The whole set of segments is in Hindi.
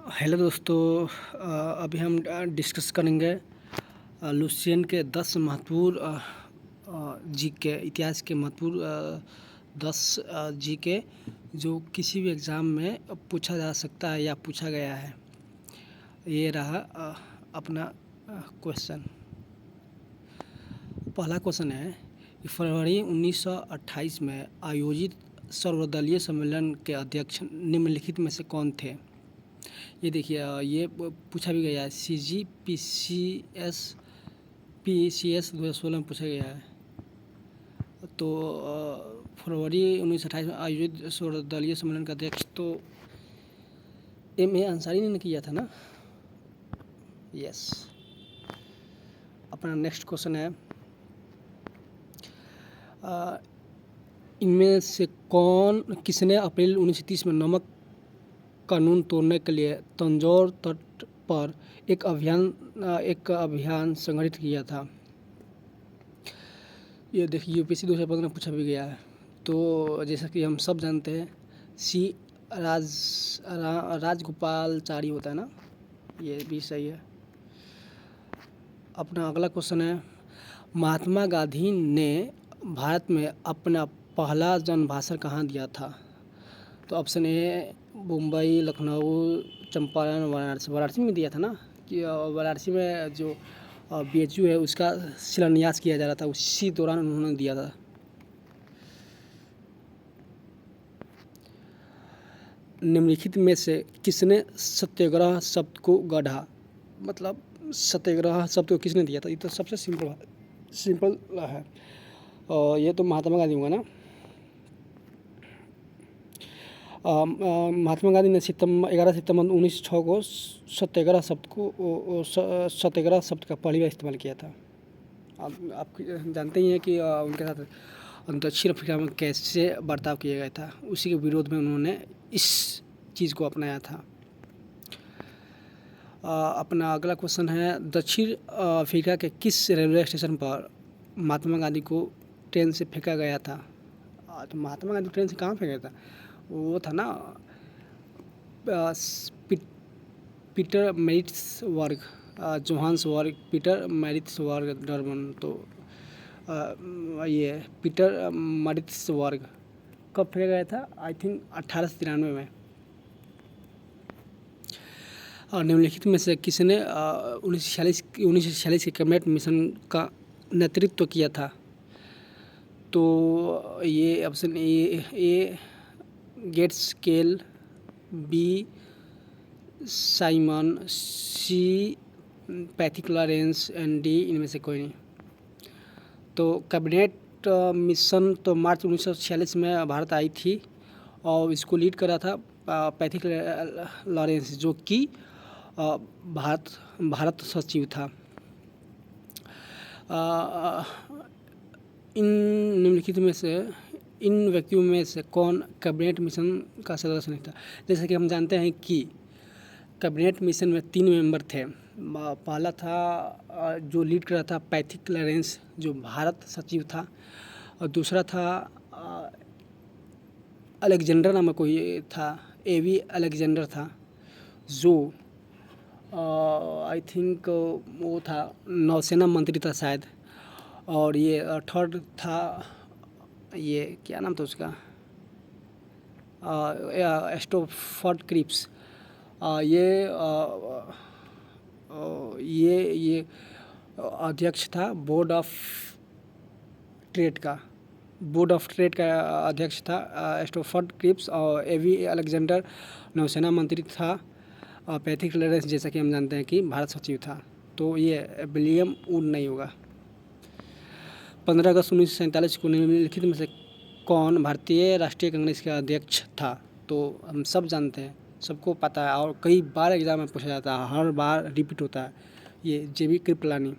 हेलो दोस्तों। अभी हम डिस्कस करेंगे लुसियन के 10 महत्वपूर्ण जीके इतिहास के महत्वपूर्ण 10 जीके जो किसी भी एग्ज़ाम में पूछा जा सकता है या पूछा गया है। ये रहा अपना क्वेश्चन। पहला क्वेश्चन है कि फरवरी 1928 में आयोजित सर्वदलीय सम्मेलन के अध्यक्ष निम्नलिखित में से कौन थे? ये देखिए, ये पूछा भी गया है। PCS 2016 में पूछा गया है। तो फरवरी 1928 में आयोजित सर्वदलीय सम्मेलन का अध्यक्ष तो M.A. अंसारी ने किया था ना। यस। अपना नेक्स्ट क्वेश्चन है, इनमें से किसने अप्रैल 1930 में नमक कानून तोड़ने के लिए तंजौर तट पर एक अभियान संगठित किया था? ये देखिए, यूपीएससी 2015 में पूछा भी गया है। तो जैसा कि हम सब जानते हैं, राजगोपालचारी होता है ना, ये भी सही है। अपना अगला क्वेश्चन है, महात्मा गांधी ने भारत में अपना पहला जन भाषण कहाँ दिया था? तो ऑप्शन ए मुंबई, लखनऊ, चंपारण, वाराणसी में दिया था ना। कि वाराणसी में जो BHU है उसका शिलान्यास किया जा रहा था, उसी दौरान उन्होंने दिया था। निम्नलिखित में से किसने सत्याग्रह शब्द को गढ़ा? मतलब सत्याग्रह शब्द को किसने दिया था? ये तो सबसे सिंपल है। और ये तो महात्मा गांधी होगा ना। महात्मा गांधी ने 11 सितंबर 1906 को सत्याग्रह शब्द का पहली बार इस्तेमाल किया था। आप जानते ही हैं कि उनके साथ दक्षिण अफ्रीका में कैसे बर्ताव किया गया था, उसी के विरोध में उन्होंने इस चीज़ को अपनाया था। अपना अगला क्वेश्चन है, दक्षिण अफ्रीका के किस रेलवे स्टेशन पर महात्मा गांधी को ट्रेन से फेंका गया था? तो महात्मा गांधी ट्रेन से कहाँ फेंका गया था? वो था ना Peter Maritzburg, Johannesburg, Peter Maritzburg, Durban. तो ये पीटर मैरिट्सबर्ग कब फेंका गया था? आई थिंक 1893 में। और निम्नलिखित में से किसने 1946 के कैबिनेट मिशन का नेतृत्व किया था? तो ये option A Gaitskell, B Simon, C Pethick Lawrence and D इनमें से कोई नहीं। तो कैबिनेट मिशन तो मार्च 1946 में भारत आई थी और इसको लीड करा था पैथिक लॉरेंस, जो कि भारत सचिव था। इन निम्नलिखित में से इन व्यक्तियों में से कौन कैबिनेट मिशन का सदस्य नहीं था? जैसे कि हम जानते हैं कि कैबिनेट मिशन में 3 मेंबर थे। पहला था जो लीड कर रहा था पैथिक लॉरेंस, जो भारत सचिव था, और दूसरा था अलेक्जेंडर नामक कोई था, AV अलेक्जेंडर था, जो आई थिंक वो था नौसेना मंत्री था शायद। और ये थर्ड था, ये क्या नाम था उसका, स्टोफर्ड क्रिप्स। ये अध्यक्ष था बोर्ड ऑफ ट्रेड का अध्यक्ष था स्टोफर्ड क्रिप्स। और AV अलेक्जेंडर नौसेना मंत्री था। पैथिक लॉरेंस जैसा कि हम जानते हैं कि भारत सचिव था। तो ये विलियम वुड नहीं होगा। 15 अगस्त 1947 को निम्नलिखित में से कौन भारतीय राष्ट्रीय कांग्रेस का अध्यक्ष था? तो हम सब जानते हैं, सबको पता है, और कई बार एग्जाम में पूछा जाता है, हर बार रिपीट होता है, ये JB कृपलानी।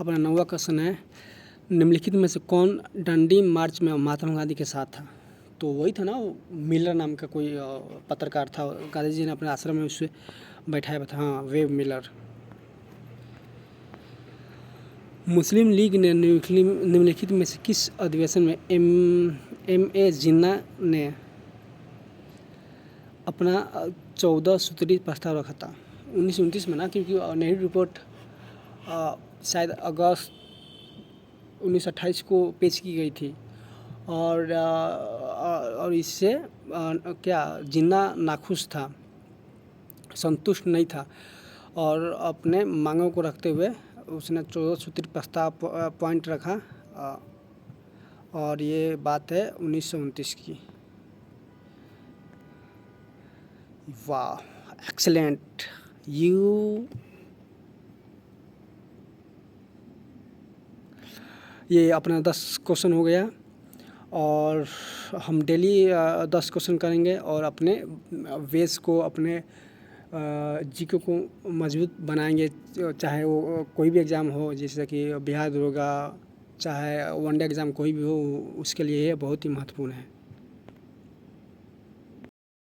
अपना 9वां क्वेश्चन है, निम्नलिखित में से कौन डंडी मार्च में महात्मा गांधी के साथ था? तो वही था ना, मिलर नाम का कोई पत्रकार था, गांधी जी ने अपने आश्रम में उससे बैठाया था। हाँ, वेब मिलर। मुस्लिम लीग ने निम्नलिखित में से किस अधिवेशन में M.A. जिन्ना ने अपना 14 सूत्री प्रस्ताव रखा था 1929 में ना, क्योंकि नेहरू रिपोर्ट शायद अगस्त 1928 को पेश की गई थी। और इससे क्या जिन्ना नाखुश था, संतुष्ट नहीं था, और अपने मांगों को रखते हुए उसने 14 सूत्री प्रस्ताव पॉइंट रखा। और ये बात है 1929 की। वाह, एक्सीलेंट यू। ये अपना 10 क्वेश्चन हो गया, और हम डेली 10 क्वेश्चन करेंगे और अपने बेस को, अपने जीके को मजबूत बनाएंगे। चाहे वो कोई भी एग्ज़ाम हो, जैसे कि बिहार दरोगा, चाहे वनडे एग्ज़ाम कोई भी हो, उसके लिए ये बहुत ही महत्वपूर्ण है।